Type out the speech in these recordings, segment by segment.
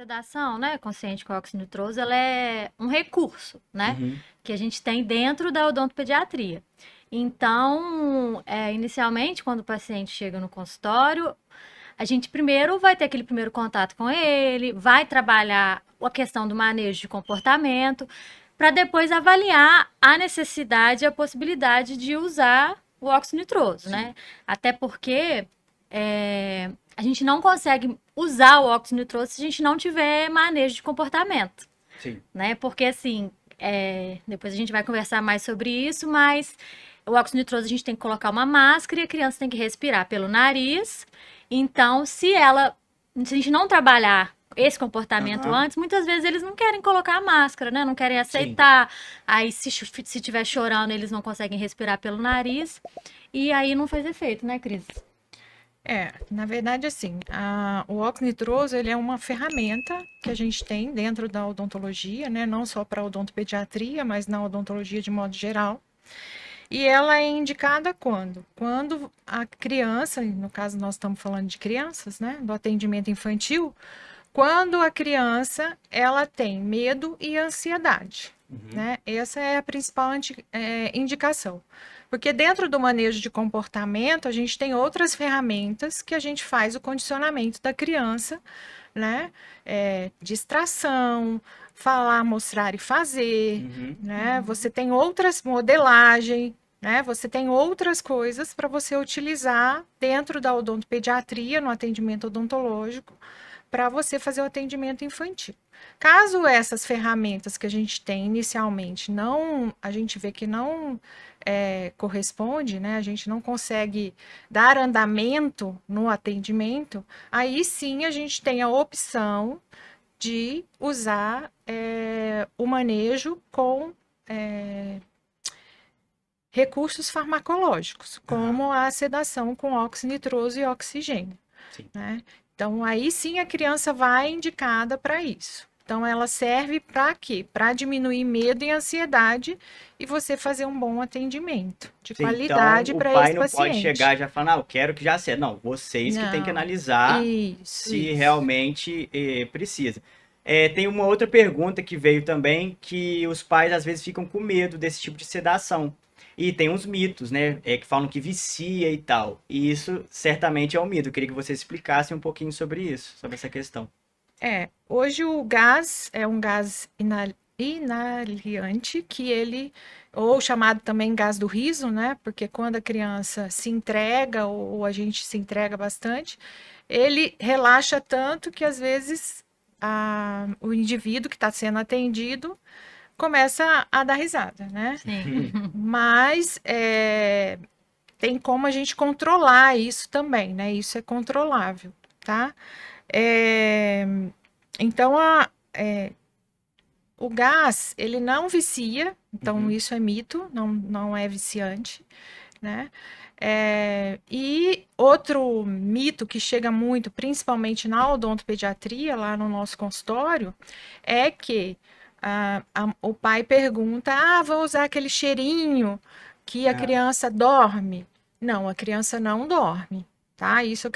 sedação, né, consciente com óxido nitroso, ela é um recurso, né, Uhum. que a gente tem dentro da odontopediatria. Então, inicialmente, quando o paciente chega no consultório, a gente primeiro vai ter aquele primeiro contato com ele, vai trabalhar a questão do manejo de comportamento, para depois avaliar a necessidade e a possibilidade de usar o óxido nitroso, Sim, né? Até porque a gente não consegue usar o óxido nitroso se a gente não tiver manejo de comportamento, sim. né? Porque assim, depois a gente vai conversar mais sobre isso, mas o óxido nitroso a gente tem que colocar uma máscara e a criança tem que respirar pelo nariz. Então, se a gente não trabalhar esse comportamento Aham, antes, muitas vezes eles não querem colocar a máscara, né? Não querem sim. aceitar. Aí, se estiver chorando, eles não conseguem respirar pelo nariz. E aí não faz efeito, né, Cris? Na verdade, assim, o óxido nitroso, ele é uma ferramenta que a gente tem dentro da odontologia, né? Não só para odontopediatria, mas na odontologia de modo geral. E ela é indicada quando? Quando a criança, no caso nós estamos falando de crianças, né? Do atendimento infantil, quando a criança, ela tem medo e ansiedade, Uhum. né? Essa é a principal indicação. Porque dentro do manejo de comportamento, a gente tem outras ferramentas que a gente faz o condicionamento da criança, né? Distração, falar, mostrar e fazer, Uhum. né? Você tem outras modelagem, né? Você tem outras coisas para você utilizar dentro da odontopediatria, no atendimento odontológico, para você fazer o atendimento infantil. Caso essas ferramentas que a gente tem inicialmente não, a gente vê que não corresponde, né? A gente não consegue dar andamento no atendimento, aí sim a gente tem a opção de usar o manejo com recursos farmacológicos, Aham, como a sedação com óxido nitroso e oxigênio, sim. né? Então, aí sim a criança vai indicada para isso. Então, ela serve para quê? Para diminuir medo e ansiedade e você fazer um bom atendimento de Sim, então qualidade o para pai esse não pode chegar paciente. já falando, eu quero que já seja. Não, vocês que têm que Não, analisar isso, se isso. realmente precisa. Tem uma outra pergunta que veio também, que os pais às vezes ficam com medo desse tipo de sedação. E tem uns mitos, né? Que falam que vicia e tal. E isso certamente é um mito. Eu queria que você explicasse um pouquinho sobre isso, sobre essa questão. Hoje o gás é um gás inaliante que ele, ou chamado também gás do riso, né? Porque quando a criança se entrega ou a gente se entrega bastante, ele relaxa tanto que às vezes o indivíduo que está sendo atendido começa a dar risada, né? Sim. Mas tem como a gente controlar isso também, né? Isso é controlável, tá? É, então, o gás, ele não vicia, então Uhum. isso é mito, não é viciante, né? E outro mito que chega muito, principalmente na odontopediatria, lá no nosso consultório, é que o pai pergunta: vou usar aquele cheirinho que a Aham. criança dorme. Não, a criança não dorme, tá? Isso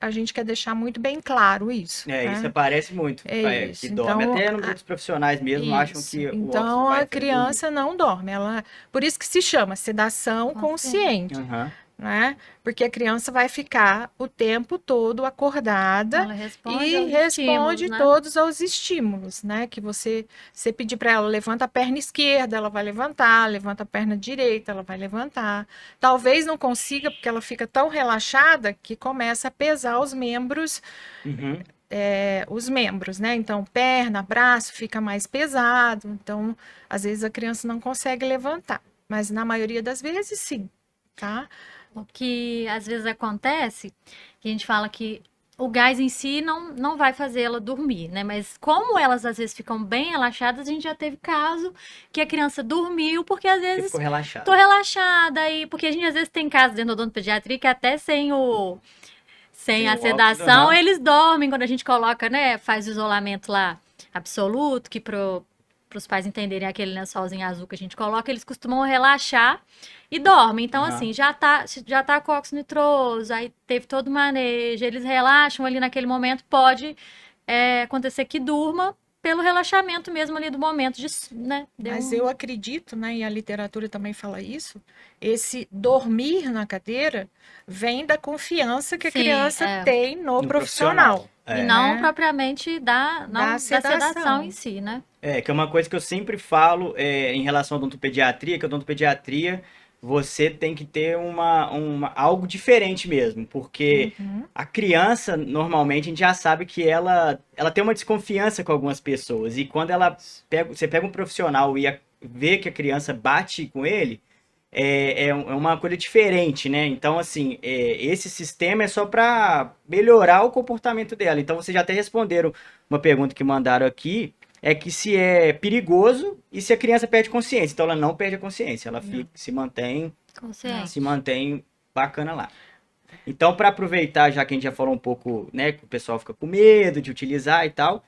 a gente quer deixar muito bem claro isso, Isso tá? aparece muito, É que isso. dorme. Então, Até muitos profissionais mesmo acham isso. que o óxido Então vai a fazer dormir. criança não dorme. Por isso que se chama sedação Consciente. consciente, Aham. né? Porque a criança vai ficar o tempo todo acordada Ela responde e aos estímulos, responde né? todos aos estímulos, né? Que você pedir para ela levanta a perna esquerda, ela vai levantar, levanta a perna direita, ela vai levantar. Talvez não consiga porque ela fica tão relaxada que começa a pesar Uhum. os membros, né? Então, perna, braço fica mais pesado. Então, às vezes a criança não consegue levantar, mas na maioria das vezes, sim, tá? O que às vezes acontece, que a gente fala que o gás em si não vai fazer ela dormir, né? Mas como elas às vezes ficam bem relaxadas, a gente já teve caso que a criança dormiu, porque às Porque vezes ficou tô relaxado. relaxada e porque a gente às vezes tem casos dentro da odontopediatria que até sem Sem a o óxido, sedação, aham. eles dormem quando a gente coloca, né? Faz o isolamento lá absoluto, que para os pais entenderem aquele lençolzinho azul que a gente coloca, eles costumam relaxar e dormem. Então, Aham. assim, já tá com óxido nitroso, aí teve todo o manejo, eles relaxam ali naquele momento, pode acontecer que durma pelo relaxamento mesmo ali do momento de, né? Mas eu acredito, né, e a literatura também fala isso, esse dormir na cadeira vem da confiança que a Sim, criança tem no profissional. E não né? propriamente da sedação em si, né? Que é uma coisa que eu sempre falo em relação à odontopediatria, que a odontopediatria você tem que ter algo diferente mesmo, porque a criança, normalmente, a gente já sabe que ela tem uma desconfiança com algumas pessoas, e quando você pega um profissional e vê que a criança bate com ele, é uma coisa diferente, né? Então, assim, esse sistema é só para melhorar o comportamento dela. Então, vocês já até responderam uma pergunta que mandaram aqui, é que se é perigoso e se a criança perde consciência. Então, ela não perde a consciência, ela se mantém bacana lá. Então, para aproveitar, já que a gente já falou um pouco, né, que o pessoal fica com medo de utilizar e tal,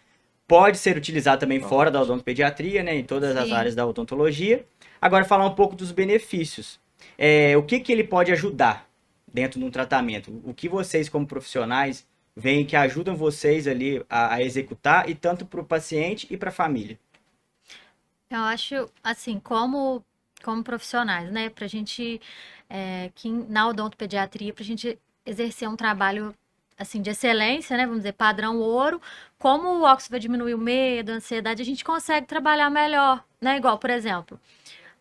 pode ser utilizado também fora da odontopediatria, né, em todas as áreas da odontologia. Agora, falar um pouco dos benefícios. O que ele pode ajudar dentro de um tratamento? O que vocês, como profissionais, veem que ajudam vocês ali a executar, e tanto para o paciente e para a família? Eu acho, assim, como profissionais, né, pra gente, na odontopediatria, pra gente exercer um trabalho, assim, de excelência, né, vamos dizer, padrão ouro, como o óxido vai diminuir o medo, a ansiedade, a gente consegue trabalhar melhor, né, igual, por exemplo,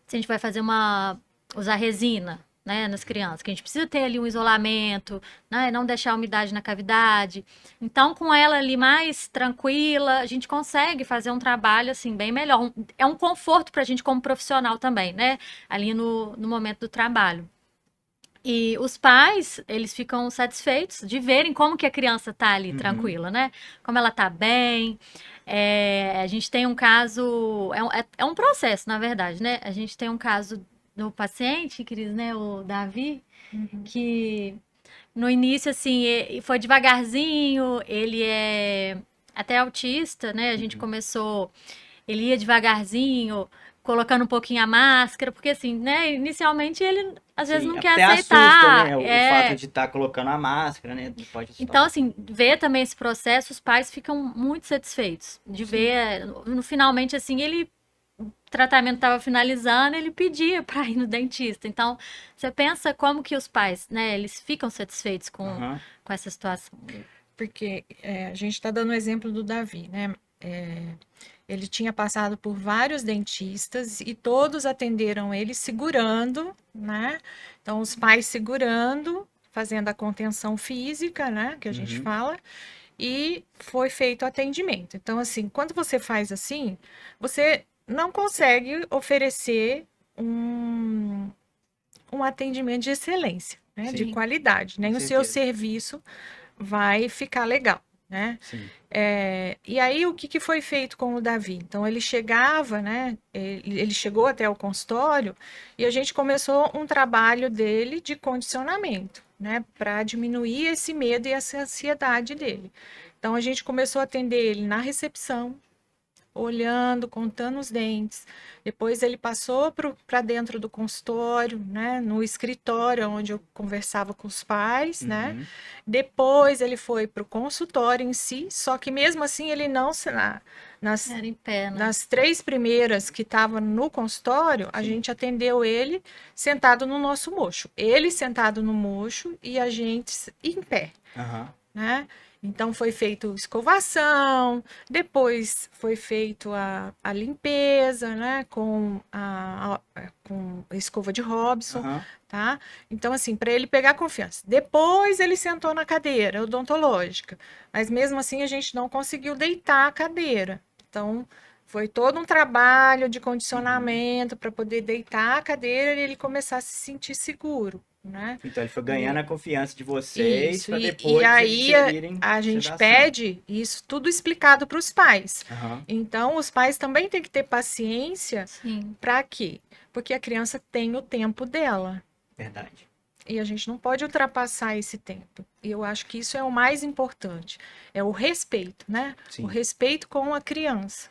se a gente vai fazer usar resina, né, nas crianças, que a gente precisa ter ali um isolamento, né, não deixar a umidade na cavidade. Então, com ela ali mais tranquila, a gente consegue fazer um trabalho, assim, bem melhor. É um conforto pra gente como profissional também, né, ali no momento do trabalho. E os pais, eles ficam satisfeitos de verem como que a criança tá ali tranquila, né, como ela tá bem. A gente tem um caso, é um processo, na verdade, né, a gente tem um caso do paciente, querido, né, o Davi, que no início, assim, foi devagarzinho, ele é até autista, né, a gente começou, ele ia devagarzinho, colocando um pouquinho a máscara, porque assim, né, inicialmente ele às vezes não quer até aceitar. assusta, né, o fato de estar colocando a máscara, né, pode assustar. Então, assim, ver também esse processo, os pais ficam muito satisfeitos de ver, finalmente, assim, o tratamento estava finalizando, ele pedia para ir no dentista. Então, você pensa como que os pais, né, eles ficam satisfeitos com essa situação. Porque a gente está dando o exemplo do Davi, né? Ele tinha passado por vários dentistas e todos atenderam ele segurando, né? Então, os pais segurando, fazendo a contenção física, né? Que a gente fala, e foi feito o atendimento. Então, assim, quando você faz assim, você não consegue oferecer um atendimento de excelência, né? De qualidade. Nem o seu serviço vai ficar legal, né? E aí, o que foi feito com o Davi? Então, ele chegava, né? Ele chegou até o consultório e a gente começou um trabalho dele de condicionamento, né? Para diminuir esse medo e essa ansiedade dele. Então, a gente começou a atender ele na recepção, olhando, contando os dentes. Depois ele passou para dentro do consultório, né, no escritório onde eu conversava com os pais, né? Depois ele foi para o consultório em si, só que mesmo assim ele não Era em pé, né? nas 3 primeiras que estavam no consultório, a gente atendeu ele sentado no nosso mocho. Ele sentado no mocho e a gente em pé, né? Então, foi feita escovação, depois foi feito a limpeza, né, com a escova de Robson, tá? Então, assim, para ele pegar confiança. Depois, ele sentou na cadeira odontológica, mas mesmo assim a gente não conseguiu deitar a cadeira. Então, foi todo um trabalho de condicionamento para poder deitar a cadeira e ele começar a se sentir seguro. Né? Então ele foi ganhando a confiança de vocês para depois e aí a gente pede isso tudo explicado para os pais. Então os pais também têm que ter paciência. Para quê? Porque a criança tem o tempo dela. Verdade. E a gente não pode ultrapassar esse tempo. E eu acho que isso é o mais importante. É o respeito, né? O respeito com a criança.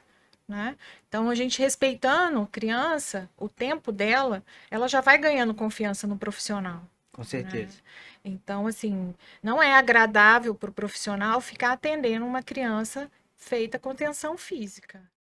Né? Então, a gente respeitando a criança, o tempo dela, ela já vai ganhando confiança no profissional. Com certeza. Né? Então, assim, não é agradável para o profissional ficar atendendo uma criança feita com tensão física.